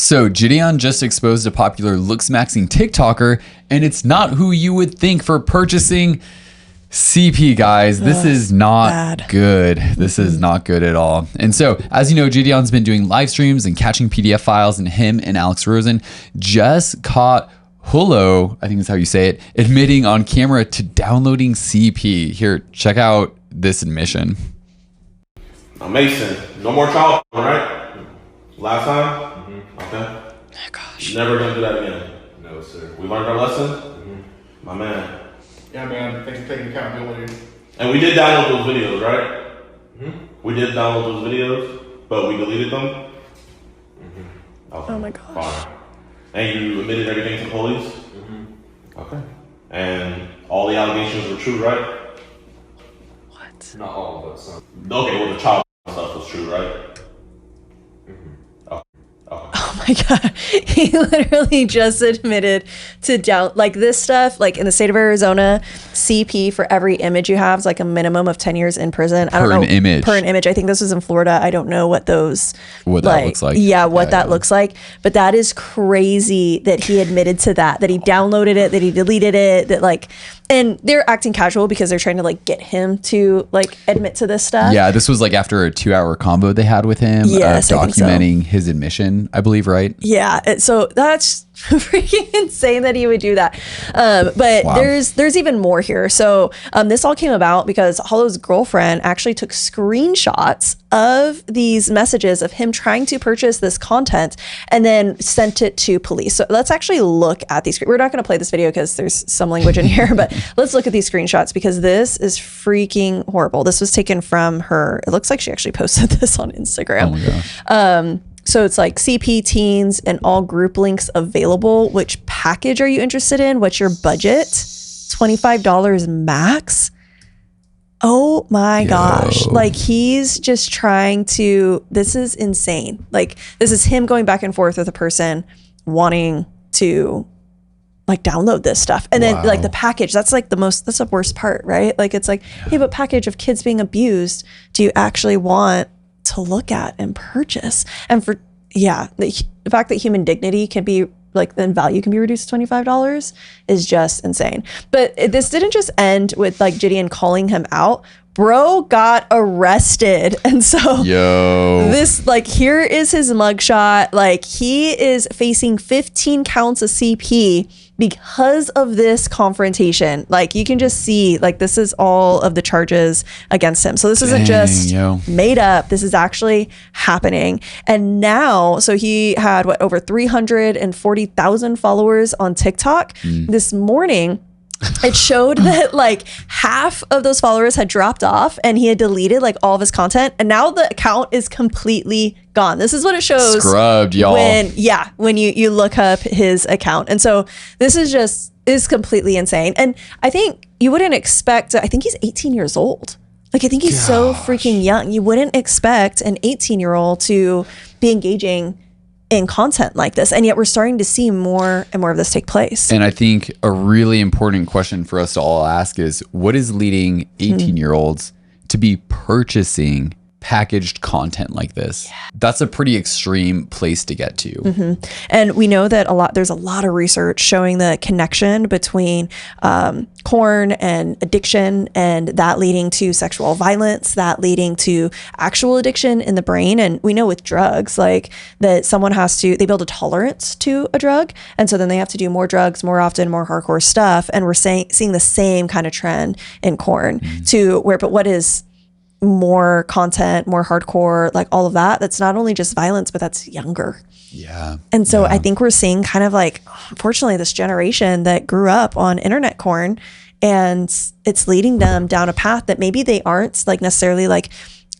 So JiDion just exposed a popular looks-maxing TikToker, and it's not who you would think for purchasing CP, guys. This is not good. This is not good at all. And so, as you know, JiDion's been doing live streams and catching PDF files, and him and Alex Rosen just caught Hulo, I think is how you say it, admitting on camera to downloading CP. Here, check out this admission. Mason, no more child, right? Last time? Okay. Oh, gosh. Never gonna do that again. No, sir. We learned our lesson? My man. Yeah, man. Thanks for taking accountability. And we did download those videos, right? We did download those videos, but we deleted them? Okay. Oh my gosh. Fine. And you admitted everything to police? Okay. And all the allegations were true, right? What? Not all of us. Okay, well the child stuff was true, right? Oh my God. He literally just admitted to like this stuff, like in the state of Arizona, CP for every image you have is like a minimum of 10 years in prison. I don't know. Per an image. I think this was in Florida. I don't know what those, what that looks like. Yeah, what that looks like. But that is crazy that he admitted to that he downloaded it, that he deleted it, that like, and they're acting casual because they're trying to like get him to like admit to this stuff. Yeah, this was like after a 2-hour combo they had with him, yes, documenting his admission, I believe, right? Yeah, so that's freaking insane that he would do that. But wow. there's even more here. So this all came about because Hollow's girlfriend actually took screenshots of these messages of him trying to purchase this content and then sent it to police. So let's actually look at these. We're not going to play this video because there's some language in here, but let's look at these screenshots because this is freaking horrible. This was taken from her. It looks like she actually posted this on Instagram. Oh my gosh. So it's like CP teens and all group links available. Which package are you interested in? What's your budget? $25 max. Oh my gosh. Like he's just trying to, this is insane. Like this is him going back and forth with a person wanting to like download this stuff. And then like the package, that's like that's the worst part, right? Like it's like, hey, but package of kids being abused, do you actually want to look at and purchase? And for the fact that human dignity can be like, then value can be reduced to $25 is just insane. But this didn't just end with like JiDion calling him out. Bro got arrested. And so this, like, here is his mugshot. Like he is facing 15 counts of CP because of this confrontation. Like you can just see, like, this is all of the charges against him. So this isn't just made up. This is actually happening. And now, so he had over 340,000 followers on TikTok. This morning, it showed that like half of those followers had dropped off and he had deleted like all of his content, and now the account is completely gone. This is what it shows. Scrubbed, y'all. When you look up his account. And so this is completely insane. And I think you wouldn't expect, I think he's 18 years old. Like I think he's so freaking young. You wouldn't expect an 18-year-old to be engaging in content like this, and yet we're starting to see more and more of this take place. And I think a really important question for us to all ask is, what is leading 18-year-olds to be purchasing packaged content like this? That's a pretty extreme place to get to. And we know that there's a lot of research showing the connection between porn and addiction, and that leading to sexual violence, that leading to actual addiction in the brain. And we know with drugs, like that someone they build a tolerance to a drug. And so then they have to do more drugs, more often, more hardcore stuff. And we're seeing the same kind of trend in porn but what is more content, more hardcore, like all of that, that's not only just violence, but that's younger. And so I think we're seeing kind of like, unfortunately, this generation that grew up on internet porn, and it's leading them down a path that maybe they aren't like necessarily like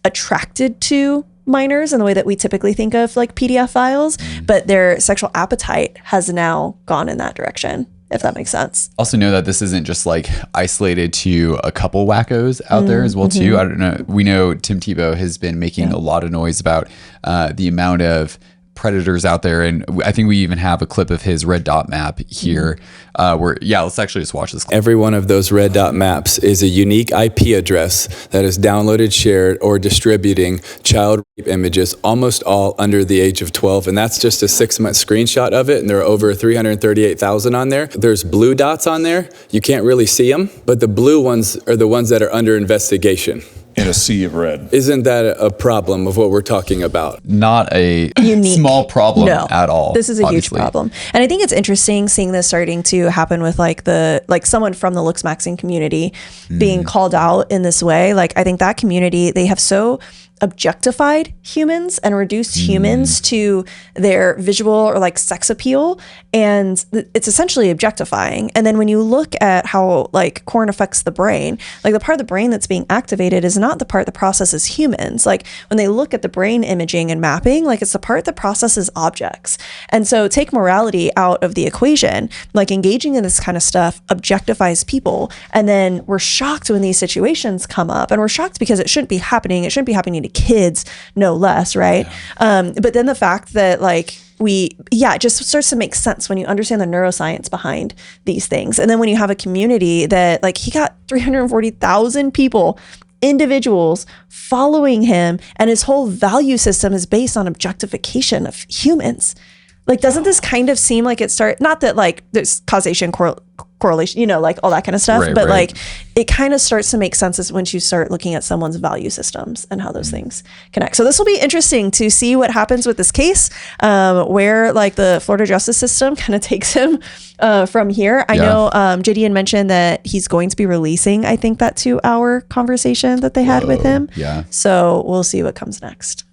attracted to minors in the way that we typically think of like PDF files, but their sexual appetite has now gone in that direction, if that makes sense. Also know that this isn't just like isolated to a couple wackos out there as well too. I don't know. We know Tim Tebow has been making a lot of noise about the amount of predators out there, and I think we even have a clip of his red dot map here. Let's actually just watch this clip. Every one of those red dot maps is a unique IP address that is downloaded, shared, or distributing child rape images, almost all under the age of 12. And that's just a 6-month screenshot of it. And there are over 338,000 on there. There's blue dots on there. You can't really see them, but the blue ones are the ones that are under investigation. In a sea of red. Isn't that a problem of what we're talking about? Not a Unique. small problem No, at all. This is a obviously. huge problem. And I think it's interesting seeing this starting to happen with like someone from the looks maxing community being called out in this way. Like, I think that community, they have so objectified humans and reduced humans to their visual or like sex appeal, and it's essentially objectifying. And then when you look at how like corn affects the brain, like the part of the brain that's being activated is not the part that processes humans. Like when they look at the brain imaging and mapping, like it's the part that processes objects. And so take morality out of the equation, like engaging in this kind of stuff objectifies people, and then we're shocked when these situations come up, and we're shocked because it shouldn't be happening to kids, no less, right? But then the fact that like it just starts to make sense when you understand the neuroscience behind these things. And then when you have a community that like he got 340,000 people, individuals following him, and his whole value system is based on objectification of humans. Like, doesn't this kind of seem like not that like there's causation, correlation, like all that kind of stuff, but like it kind of starts to make sense once you start looking at someone's value systems and how those things connect. So this will be interesting to see what happens with this case, where like the Florida justice system kind of takes him from here. I know JiDion mentioned that he's going to be releasing, I think, that 2-hour conversation that they had with him. Yeah. So we'll see what comes next.